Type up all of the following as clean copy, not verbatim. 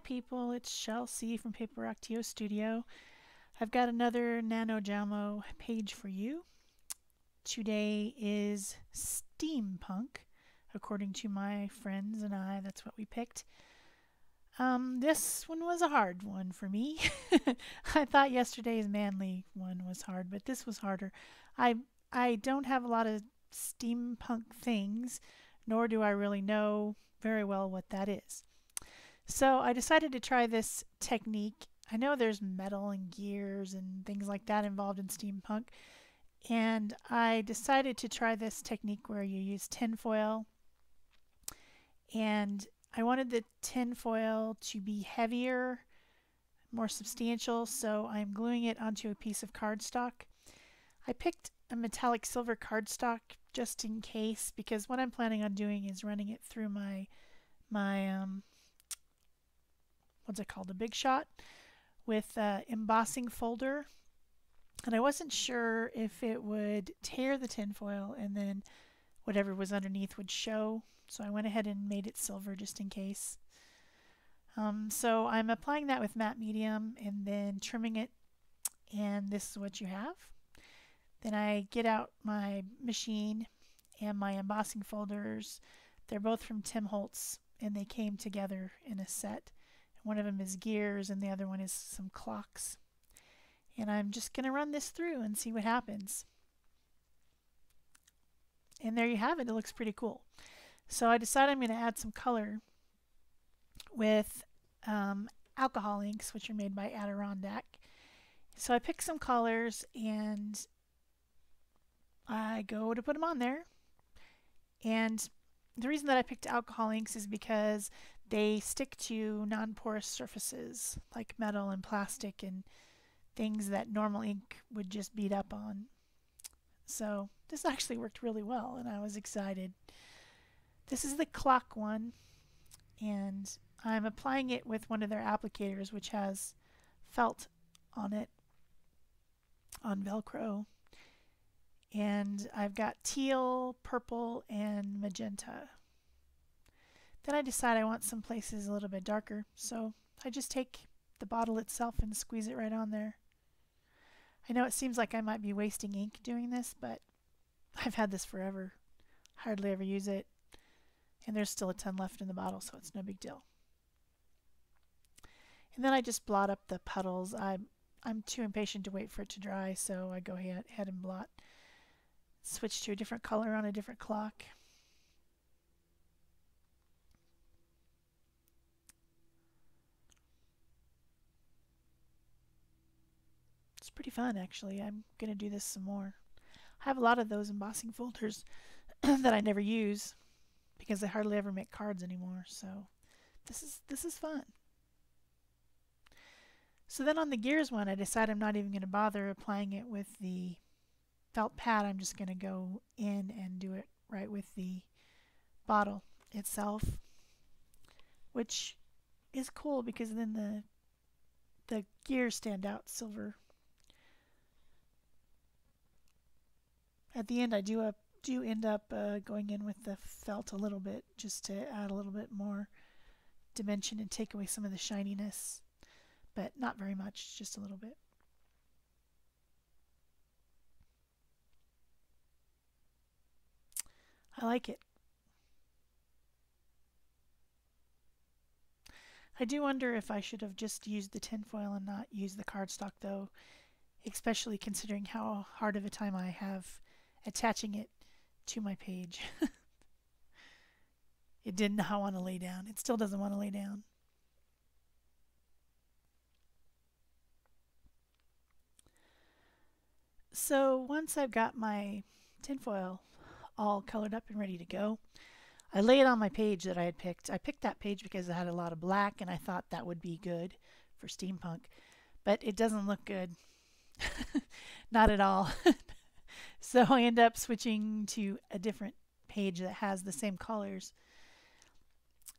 people, it's Shel C from Paper Rock TO Studio. I've got another NaNoJouMo page for you. Today is Steampunk, according to my friends and I. That's what we picked. This one was a hard one for me. I thought yesterday's manly one was hard, but this was harder. I don't have a lot of steampunk things, nor do I really know very well what that is. So I decided to try this technique. I know there's metal and gears and things like that involved in steampunk, and I decided to try this technique where you use tinfoil, and I wanted the tinfoil to be heavier, more substantial, so I'm gluing it onto a piece of cardstock. I picked a metallic silver cardstock just in case, because what I'm planning on doing is running it through my what's it called, a big shot with embossing folder, and I wasn't sure if it would tear the tinfoil and then whatever was underneath would show, so I went ahead and made it silver just in case. So I'm applying that with matte medium and then trimming it, and this is what you have. Then I get out my machine and my embossing folders. They're both from Tim Holtz, and they came together in a set. One of them is gears and the other one is some clocks. And I'm just going to run this through and see what happens. And there you have it. It looks pretty cool. So I decided I'm going to add some color with alcohol inks, which are made by Adirondack. So I pick some colors and I go to put them on there. And the reason that I picked alcohol inks is because they stick to non-porous surfaces like metal and plastic and things that normal ink would just beat up on. So this actually worked really well and I was excited. This is the clock one, and I'm applying it with one of their applicators which has felt on it on Velcro. And I've got teal, purple, and magenta. Then I decide I want some places a little bit darker, so I just take the bottle itself and squeeze it right on there. I know it seems like I might be wasting ink doing this, but I've had this forever. Hardly ever use it, and there's still a ton left in the bottle, so it's no big deal. And then I just blot up the puddles. I'm too impatient to wait for it to dry, so I go ahead and blot. Switch to a different color on a different clock. It's pretty fun, actually. I'm going to do this some more. I have a lot of those embossing folders that I never use because I hardly ever make cards anymore, so this is fun. So then on the gears one, I decide I'm not even going to bother applying it with the felt pad. I'm just going to go in and do it right with the bottle itself, which is cool because then the gears stand out silver. At the end I do end up going in with the felt a little bit just to add a little bit more dimension and take away some of the shininess, but not very much, just a little bit. I like it. I do wonder if I should have just used the tinfoil and not used the cardstock though, especially considering how hard of a time I have attaching it to my page. It did not want to lay down. It still doesn't want to lay down. So once I've got my tinfoil all colored up and ready to go, I lay it on my page that I had picked. I picked that page because it had a lot of black and I thought that would be good for steampunk, but it doesn't look good. Not at all. So I end up switching to a different page that has the same colors.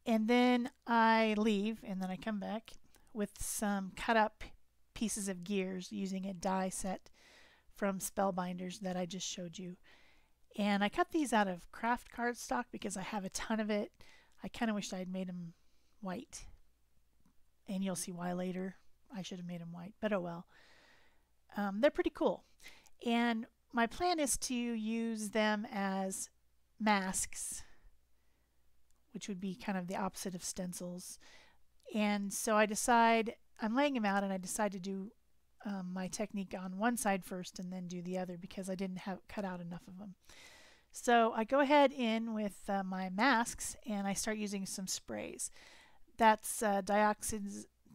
And then I leave and then I come back with some cut up pieces of gears using a die set from Spellbinders that I just showed you. And I cut these out of craft cardstock because I have a ton of it. I kind of wish I had made them white. and you'll see why later. I should have made them white, but oh well. They're pretty cool. And my plan is to use them as masks, which would be kind of the opposite of stencils. And so I'm laying them out, and I decide to do my technique on one side first and then do the other because I didn't cut out enough of them. So I go ahead in with my masks and I start using some sprays. That's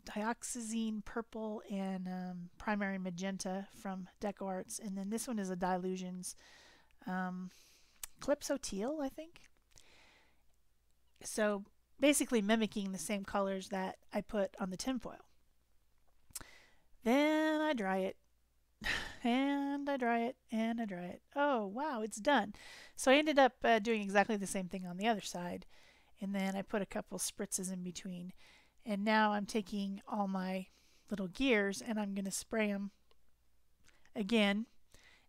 dioxazine purple and primary magenta from Deco Arts, and then this one is a Dylusions Calypso Teal, I think. So basically mimicking the same colors that I put on the tinfoil. Then I dry it, and I dry it, and I dry it. Oh wow, it's done. So I ended up doing exactly the same thing on the other side, and then I put a couple spritzes in between. And now I'm taking all my little gears and I'm going to spray them again.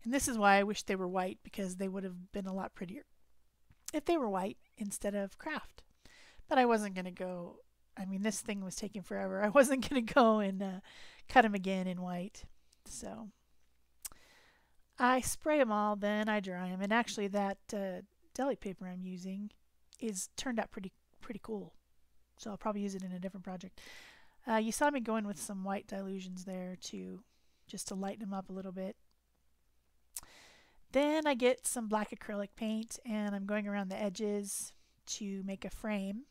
And this is why I wish they were white, because they would have been a lot prettier if they were white instead of craft. But I wasn't going to go, I mean, this thing was taking forever. I wasn't going to go and cut them again in white. So I spray them all, then I dry them. And actually that deli paper I'm using turned out pretty cool. So I'll probably use it in a different project. You saw me go in with some white Dylusions there too, just to lighten them up a little bit. Then I get some black acrylic paint and I'm going around the edges to make a frame.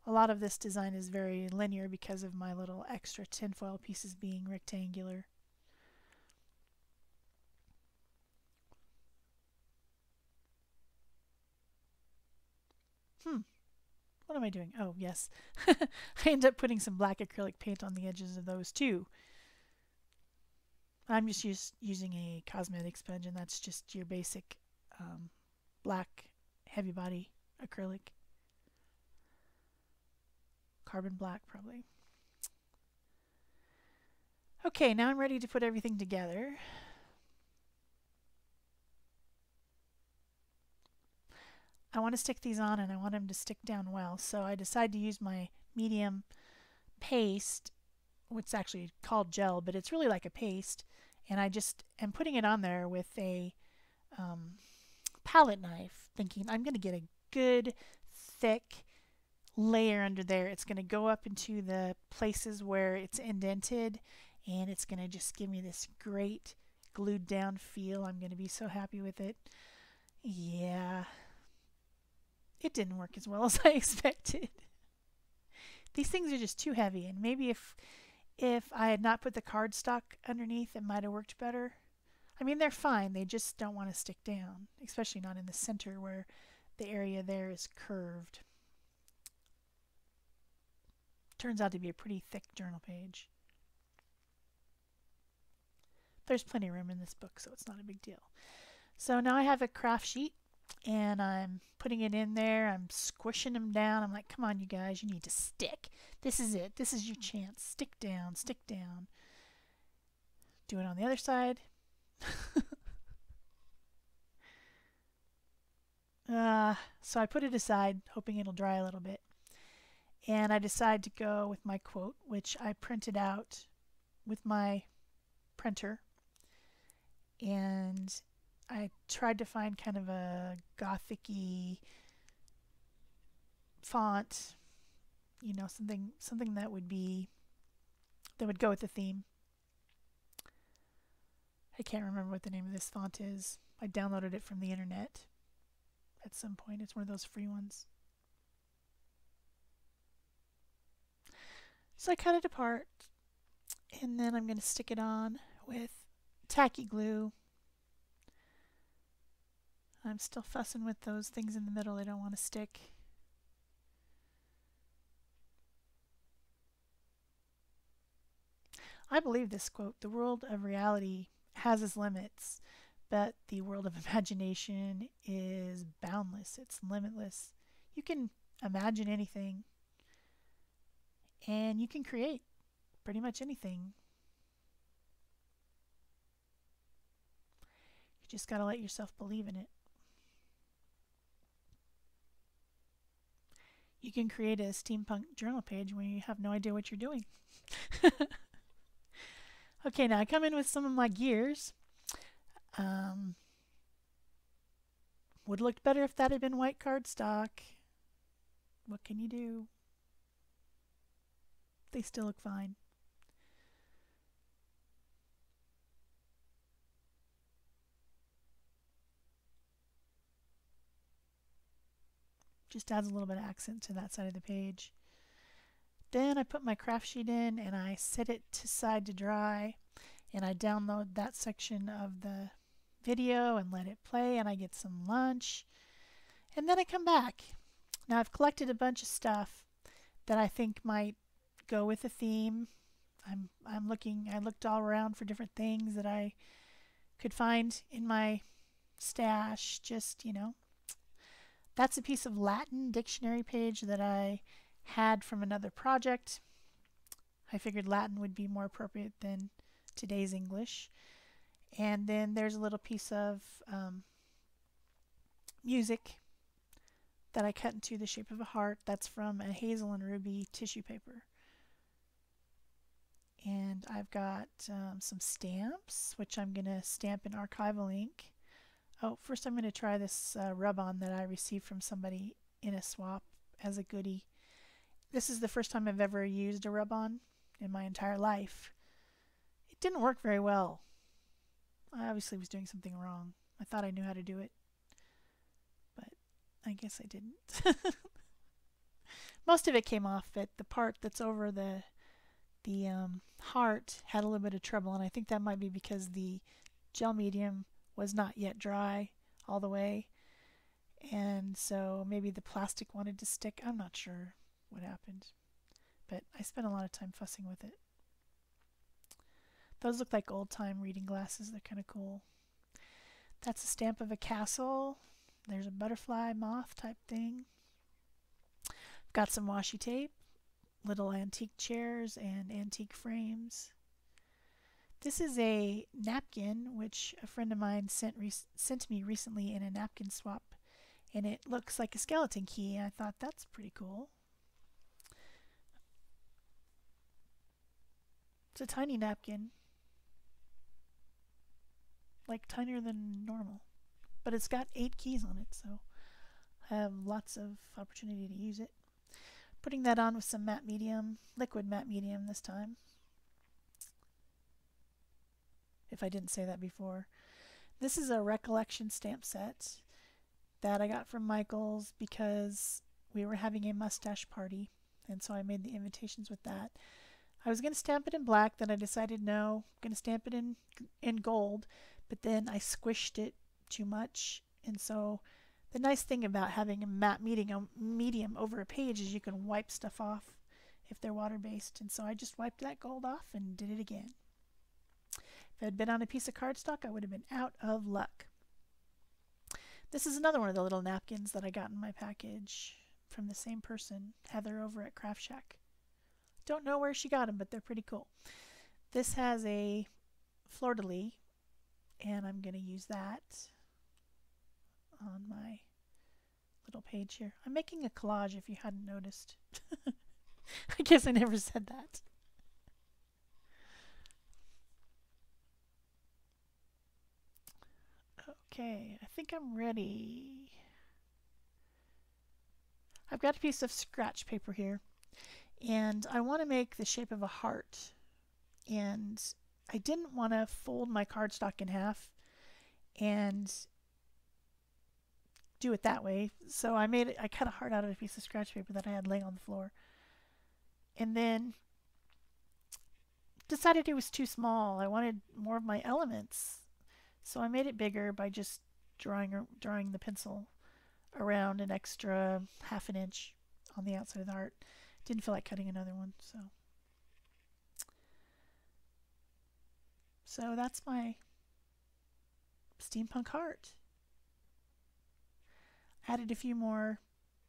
A lot of this design is very linear because of my little extra tinfoil pieces being rectangular. What am I doing? Oh, yes. I ended up putting some black acrylic paint on the edges of those too. I'm just using a cosmetic sponge, and that's just your basic black heavy body acrylic. Carbon black, probably. Okay, now I'm ready to put everything together. I want to stick these on and I want them to stick down well, so I decide to use my medium paste, which is actually called gel, but it's really like a paste, and I just am putting it on there with a palette knife, thinking I'm going to get a good thick layer under there. It's going to go up into the places where it's indented, and it's going to just give me this great glued down feel. I'm going to be so happy with it. Yeah. It didn't work as well as I expected. These things are just too heavy, and maybe if I had not put the cardstock underneath, it might have worked better. I mean, they're fine. They just don't want to stick down, especially not in the center where the area there is curved. Turns out to be a pretty thick journal page. There's plenty of room in this book, so it's not a big deal. So now I have a craft sheet, and I'm putting it in there. I'm squishing them down. I'm like, come on, you guys, you need to stick. This is it. This is your chance. Stick down, stick down. Do it on the other side. So I put it aside, hoping it'll dry a little bit. And I decide to go with my quote, which I printed out with my printer. And I tried to find kind of a gothic-y font, you know, something that would go with the theme. I can't remember what the name of this font is. I downloaded it from the internet at some point. It's one of those free ones. So I cut it apart, and then I'm going to stick it on with tacky glue. I'm still fussing with those things in the middle. They don't want to stick. I believe this quote: the world of reality has its limits, but the world of imagination is boundless. It's limitless. You can imagine anything, and you can create pretty much anything. You just got to let yourself believe in it. you can create a steampunk journal page when you have no idea what you're doing. Okay, now I come in with some of my gears. Would have looked better if that had been white cardstock. What can you do? They still look fine. Just adds a little bit of accent to that side of the page. Then I put my craft sheet in and I set it to side to dry, and I download that section of the video and let it play, and I get some lunch, and then I come back. Now I've collected a bunch of stuff that I think might go with the theme. I looked all around for different things that I could find in my stash. Just, that's a piece of Latin dictionary page that I had from another project. I figured Latin would be more appropriate than today's English. And then there's a little piece of music that I cut into the shape of a heart. That's from a hazel and ruby tissue paper. And I've got some stamps, which I'm going to stamp in archival ink. Oh, first I'm going to try this rub-on that I received from somebody in a swap as a goodie. This is the first time I've ever used a rub-on in my entire life. It didn't work very well. I obviously was doing something wrong. I thought I knew how to do it, but I guess I didn't. Most of it came off, but the part that's over the heart had a little bit of trouble, and I think that might be because the gel medium was not yet dry all the way, and so maybe the plastic wanted to stick. I'm not sure what happened, but I spent a lot of time fussing with it. Those look like old-time reading glasses. They're kind of cool. That's a stamp of a castle. There's a butterfly moth type thing. I've got some washi tape, little antique chairs, and antique frames. This is a napkin, which a friend of mine sent me recently in a napkin swap, and it looks like a skeleton key. I thought that's pretty cool. It's a tiny napkin, like tinier than normal, but it's got 8 keys on it, so I have lots of opportunity to use it. Putting that on with some matte medium, liquid matte medium this time, if I didn't say that before. This is a recollection stamp set that I got from Michael's because we were having a mustache party, and so I made the invitations with that. I was going to stamp it in black, then I decided no, I'm going to stamp it in gold, but then I squished it too much, and so the nice thing about having a matte medium over a page is you can wipe stuff off if they're water-based, and so I just wiped that gold off and did it again. If it had been on a piece of cardstock, I would have been out of luck. This is another one of the little napkins that I got in my package from the same person, Heather over at Craft Shack. Don't know where she got them, but they're pretty cool. This has a fleur-de-lis, and I'm going to use that on my little page here. I'm making a collage if you hadn't noticed. I guess I never said that. Okay, I think I'm ready. I've got a piece of scratch paper here, and I want to make the shape of a heart, and I didn't want to fold my cardstock in half and do it that way, so I cut a heart out of a piece of scratch paper that I had laying on the floor, and then decided it was too small. I wanted more of my elements, so I made it bigger by just drawing the pencil around an extra ½ an inch on the outside of the heart. Didn't feel like cutting another one, so that's my steampunk heart. Added a few more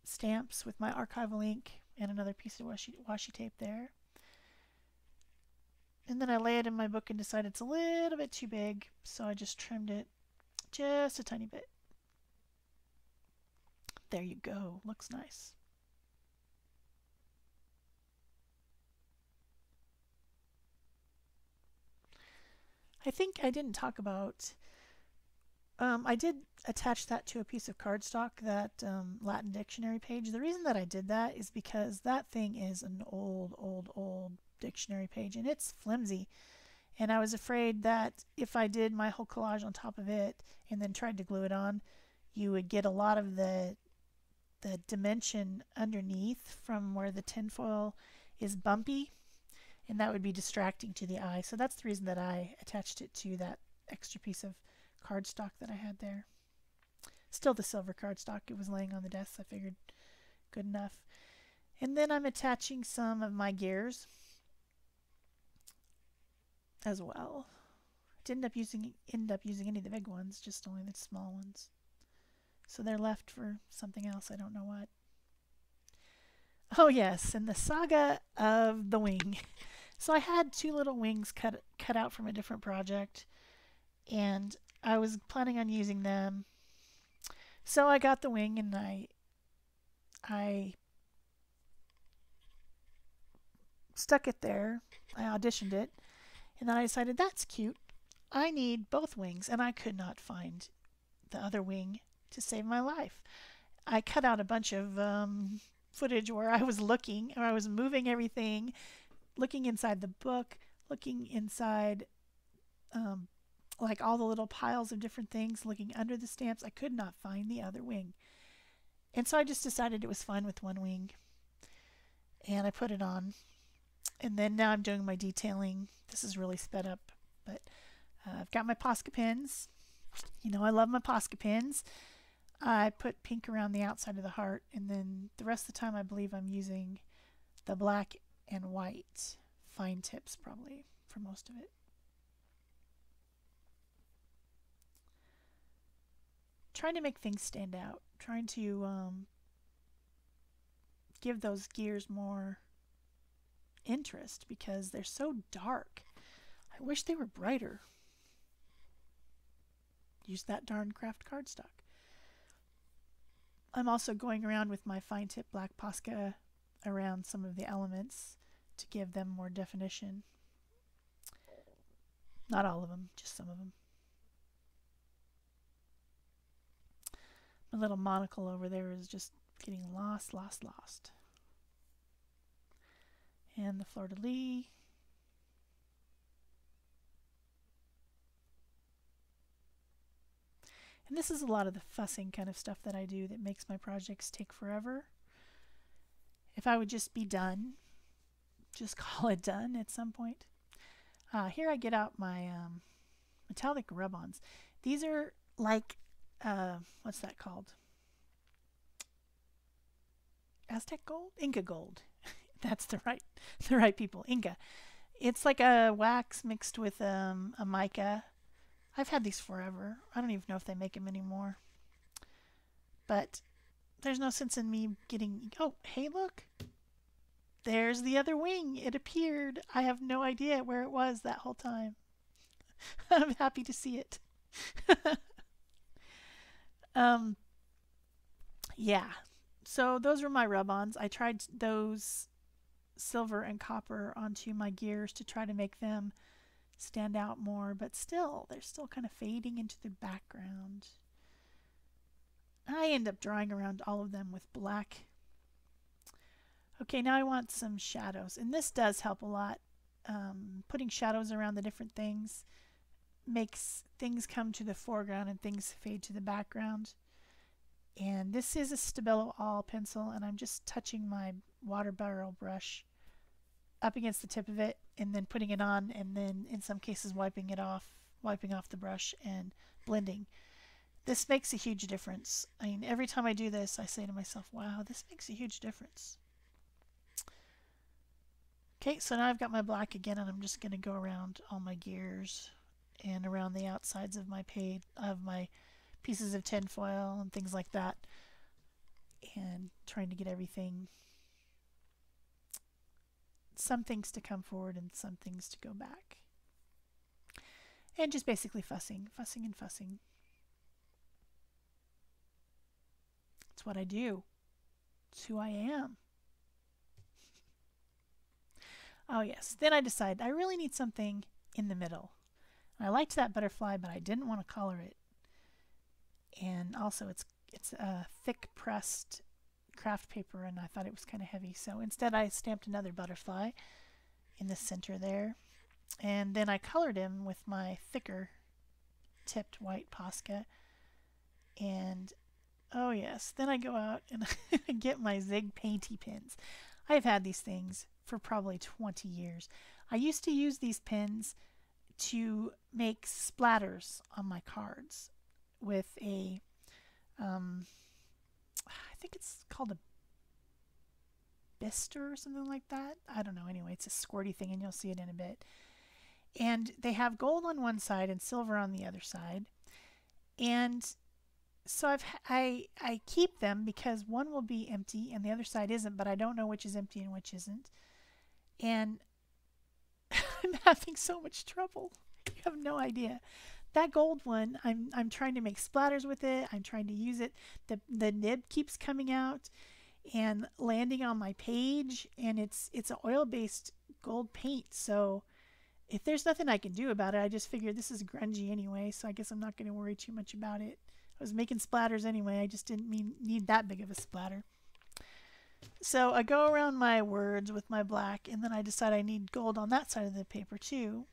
stamps with my archival ink and another piece of washi tape there. And then I lay it in my book and decided it's a little bit too big, so I just trimmed it just a tiny bit. There you go. Looks nice. I think I didn't talk about, I did attach that to a piece of cardstock, that Latin dictionary page. The reason that I did that is because that thing is an old dictionary page, and it's flimsy. And I was afraid that if I did my whole collage on top of it and then tried to glue it on, you would get a lot of the dimension underneath from where the tinfoil is bumpy, and that would be distracting to the eye. So that's the reason that I attached it to that extra piece of cardstock that I had there. Still the silver cardstock. It was laying on the desk, so I figured good enough. And then I'm attaching some of my gears as well. Didn't end up using any of the big ones, just only the small ones. So they're left for something else. I don't know what. Oh yes, and the saga of the wing. So I had two little wings cut out from a different project, and I was planning on using them. So I got the wing and I stuck it there. I auditioned it, and then I decided that's cute. I need both wings, and I could not find the other wing to save my life. I cut out a bunch of footage where I was looking, or I was moving everything, looking inside the book, looking inside like all the little piles of different things, looking under the stamps. I could not find the other wing. And so I just decided it was fine with one wing. And I put it on. And then now I'm doing my detailing. This is really sped up, but I've got my Posca pins. You know, I love my Posca pins. I put pink around the outside of the heart, and then the rest of the time I believe I'm using the black and white fine tips probably for most of it. Trying to make things stand out. Trying to give those gears more interest because they're so dark. I wish they were brighter. Use that darn craft cardstock. I'm also going around with my fine tip black Posca around some of the elements to give them more definition. Not all of them, just some of them. My little monocle over there is just getting lost. And the fleur-de-lis. And this is a lot of the fussing kind of stuff that I do that makes my projects take forever. If I would just be done, just call it done at some point. Here I get out my metallic rub-ons. These are like, what's that called? Aztec gold? Inca gold. That's the right people. Inca. It's like a wax mixed with a mica. I've had these forever. I don't even know if they make them anymore. But there's no sense in me getting... Oh, hey, look. There's the other wing. It appeared. I have no idea where it was that whole time. I'm happy to see it. Yeah. So those were my rub-ons. I tried those silver and copper onto my gears to try to make them stand out more, but still, they're still kind of fading into the background. I end up drawing around all of them with black. Okay, now I want some shadows, and this does help a lot. Putting shadows around the different things makes things come to the foreground and things fade to the background. And this is a Stabilo All pencil, and I'm just touching my water barrel brush up against the tip of it and then putting it on, and then in some cases wiping off the brush and blending. This makes a huge difference. I mean, every time I do this, I say to myself, wow, this makes a huge difference. Okay, so now I've got my black again, and I'm just going to go around all my gears and around the outsides of my pieces of tinfoil and things like that, and trying to get everything, some things to come forward and some things to go back, and just basically fussing. It's what I do. It's who I am. Oh yes, then I decide I really need something in the middle. I liked that butterfly, but I didn't want to color it. And also it's a thick pressed craft paper, and I thought it was kind of heavy. So instead I stamped another butterfly in the center there. And then I colored him with my thicker tipped white Posca. And oh yes, then I go out and I get my Zig Painty pins. I've had these things for probably 20 years. I used to use these pins to make splatters on my cards with a, I think it's called a Bister or something like that. I don't know. Anyway, it's a squirty thing, and you'll see it in a bit. And they have gold on one side and silver on the other side. And so I keep them because one will be empty and the other side isn't, but I don't know which is empty and which isn't. And I'm having so much trouble. You have no idea. That gold one, I'm trying to make splatters with it. I'm trying to use it. The nib keeps coming out and landing on my page, and it's an oil-based gold paint. So if there's nothing I can do about it, I just figured this is grungy anyway, so I guess I'm not going to worry too much about it. I was making splatters anyway. I just didn't need that big of a splatter. So I go around my words with my black, and then I decide I need gold on that side of the paper too.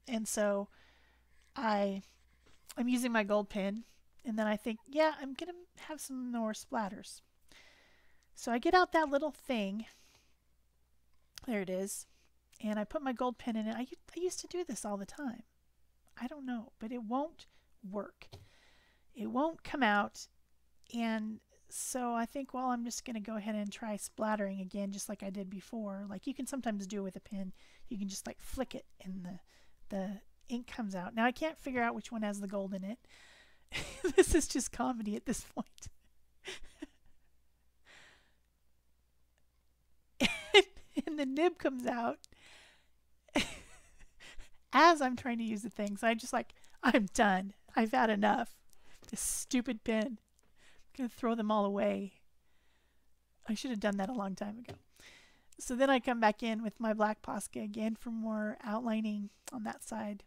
And so I'm using my gold pen, and then I think, yeah, I'm going to have some more splatters. So I get out that little thing. There it is. And I put my gold pen in it. I used to do this all the time. I don't know, but it won't work. It won't come out. And so I think, well, I'm just going to go ahead and try splattering again, just like I did before. Like you can sometimes do with a pen. You can just like flick it and the ink comes out. Now I can't figure out which one has the gold in it. This is just comedy at this point. And the nib comes out as I'm trying to use the thing. So I just like, I'm done. I've had enough. This stupid pen. I'm going to throw them all away. I should have done that a long time ago. So then I come back in with my black Posca again for more outlining on that side.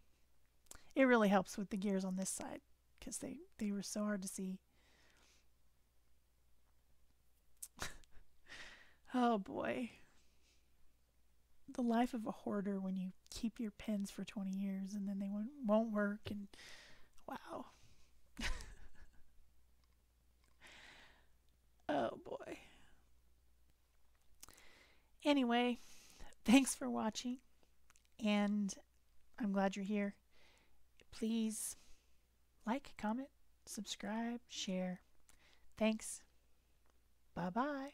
It really helps with the gears on this side because they were so hard to see. Oh boy. The life of a hoarder when you keep your pens for 20 years and then they won't work, and wow. Oh boy. Anyway, thanks for watching, and I'm glad you're here. Please like, comment, subscribe, share. Thanks. Bye-bye.